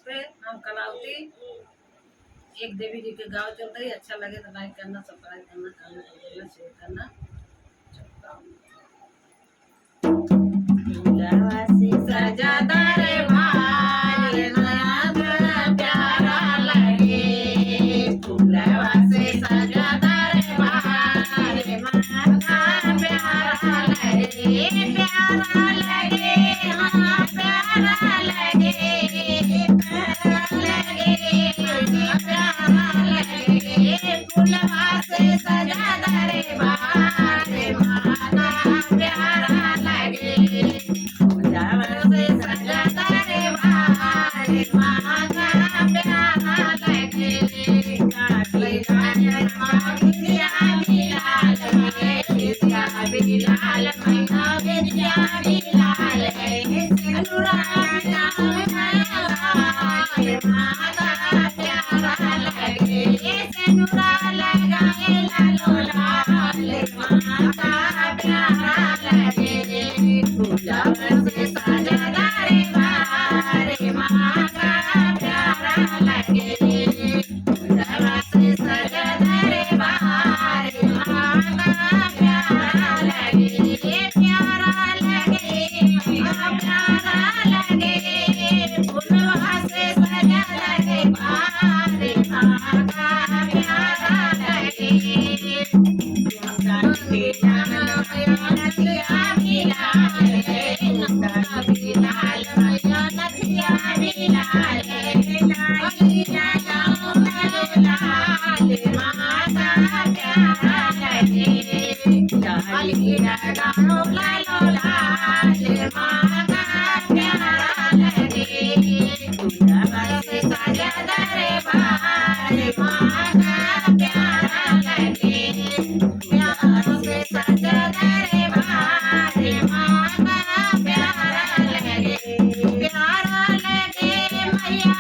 पे हम कलावती एक देवी जी के गाँव चल रही। अच्छा लगे तो लाइक करना, सब्सक्राइब करना, कमेंट करना, शेयर करना। फूलवा से सजा दरबार नया प्यारा लगे, फूलवा से सजा दरबार माता प्यारा लगे, प्यारा लगे, हाँ प्यारा लगे, प्यारा लगे, प्यारा लगे, फूलवा से सजा दरबार माता प्यारा लगे, फूलवा से सजा दरबार माता प्यारा लगे, काली राजन विद्या बिलाल है, विद्या बिलाल मैया विद्या बिलाल है, अनुराग नाम है माता प्यारा लगे, अनुरा लगाए लालो लाल माता प्यारा लगे, फूलवा से सजा दरबार माता प्यारा लगे, फूलवा से सजा दरबार माता प्यारा लगे, प्यारा लगे, प्यारा लगे, फूलवा से सजा दरबार माता प्यारा लगे, नथिया बिलाल है, बिलाल मैया नथिया बिलाल है, लाल माता प्यारा लगे, लाली लगाओ लालो लाल माता प्यारा लगे, फूलवा से सजा दरबार माता प्यारा लगे, प्यारों से सजा दरबार माता प्यारा लगे, प्यारा लगे मैया